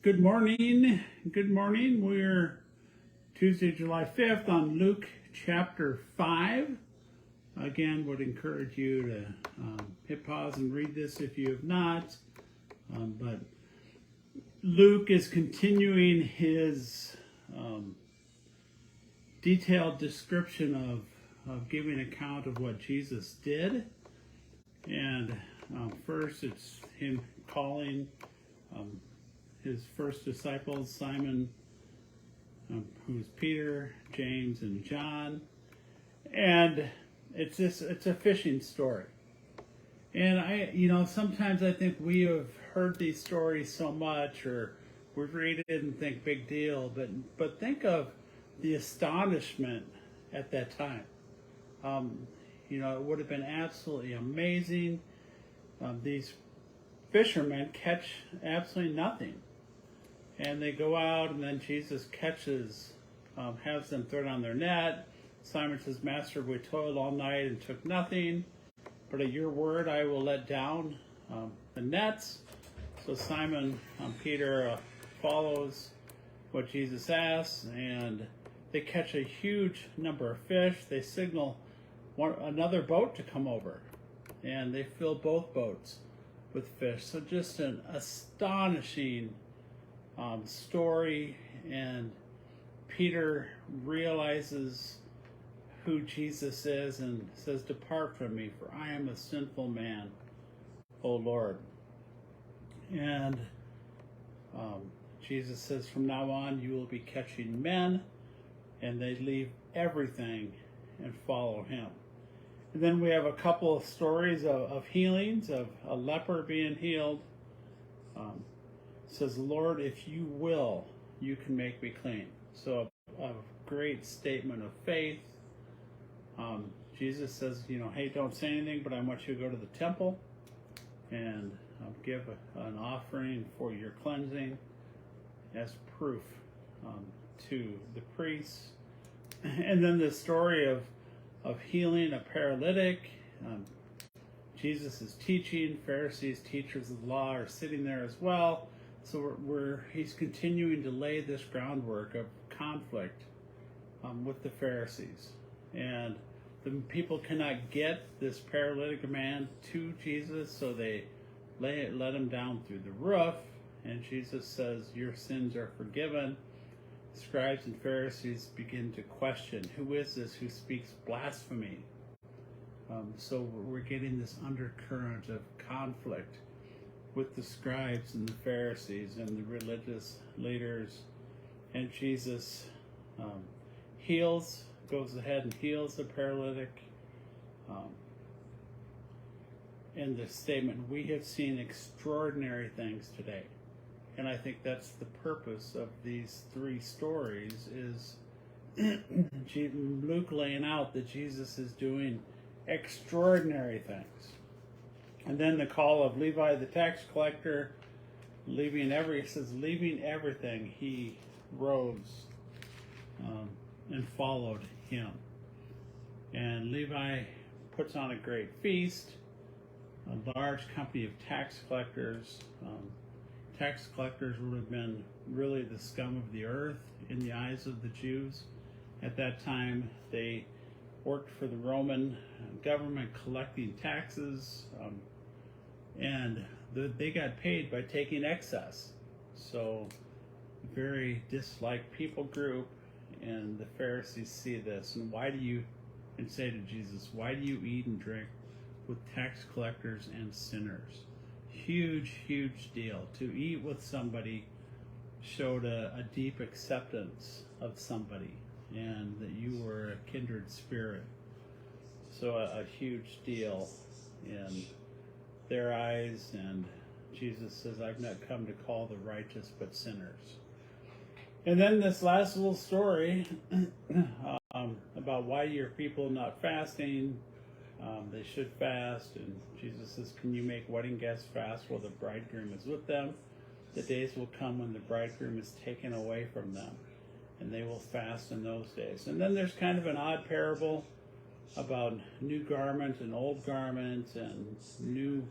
Good morning. Good morning. We're Tuesday, July 5th on Luke chapter 5. Again, would encourage you to hit pause and read this if you have not. But Luke is continuing his detailed description of giving account of what Jesus did. And first, it's him calling his first disciples, Simon, who's Peter, James, and John. And it's a fishing story. And sometimes I think we have heard these stories so much, or we read it and think big deal, but think of the astonishment at that time. It would have been absolutely amazing. These fishermen catch absolutely nothing. And they go out, and then Jesus has them throw down their net. Simon says, "Master, we toiled all night and took nothing, but at your word I will let down the nets." So Simon Peter follows what Jesus asks, and they catch a huge number of fish. They signal another boat to come over, and they fill both boats with fish. So just an astonishing story, and Peter realizes who Jesus is and says, "Depart from me, for I am a sinful man, O Lord." And Jesus says, "From now on you will be catching men," and they leave everything and follow him. And then we have a couple of stories of healings, of a leper being healed. Says, "Lord, if you will, you can make me clean." So a great statement of faith. Jesus says, "Hey, don't say anything, but I want you to go to the temple and give an offering for your cleansing as proof to the priests." And then the story of healing a paralytic. Jesus is teaching. Pharisees, teachers of the law, are sitting there as well. So he's continuing to lay this groundwork of conflict with the Pharisees. And the people cannot get this paralytic man to Jesus, so they let him down through the roof. And Jesus says, "Your sins are forgiven." Scribes and Pharisees begin to question, who is this who speaks blasphemy? So we're getting this undercurrent of conflict with the scribes and the Pharisees and the religious leaders. And Jesus goes ahead and heals the paralytic. And the statement, "We have seen extraordinary things today." And I think that's the purpose of these three stories, is Luke laying out that Jesus is doing extraordinary things. And then the call of Levi the tax collector, leaving everything, he rose and followed him. And Levi puts on a great feast. A large company of tax collectors. Tax collectors would have been really the scum of the earth in the eyes of the Jews. At that time, they worked for the Roman government collecting taxes, and they got paid by taking excess. So, very disliked people group, and the Pharisees see this. And say to Jesus, "Why do you eat and drink with tax collectors and sinners?" Huge deal. To eat with somebody showed a deep acceptance of somebody, and that you were a kindred spirit. So a huge deal in their eyes. And Jesus says, "I've not come to call the righteous but sinners." And then this last little story about why your people not fasting. They should fast. And Jesus says, "Can you make wedding guests fast while the bridegroom is with them? The days will come when the bridegroom is taken away from them, and they will fast in those days." And then there's kind of an odd parable about new garment and old garment, and new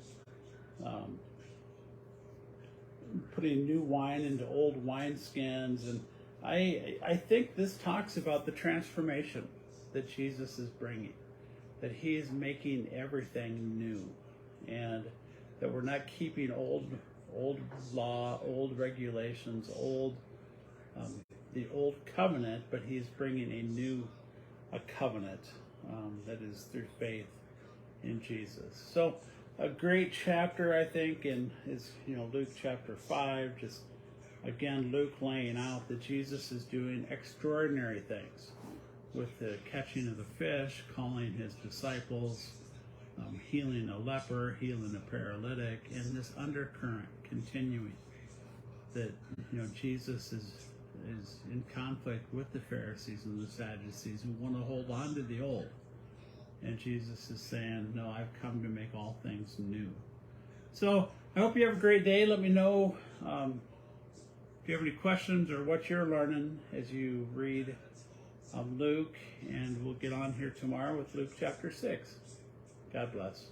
putting new wine into old wineskins. And I think this talks about the transformation that Jesus is bringing, that he is making everything new, and that we're not keeping old law, old regulations, the old covenant, but he's bringing a covenant that is through faith in Jesus. So a great chapter, I think, and is Luke chapter 5. Just again, Luke laying out that Jesus is doing extraordinary things with the catching of the fish, calling his disciples, healing a leper, healing a paralytic, and this undercurrent continuing that Jesus is in conflict with the Pharisees and the Sadducees who want to hold on to the old. And Jesus is saying, no, I've come to make all things new. So I hope you have a great day. Let me know if you have any questions or what you're learning as you read Luke. And we'll get on here tomorrow with Luke chapter 6. God bless.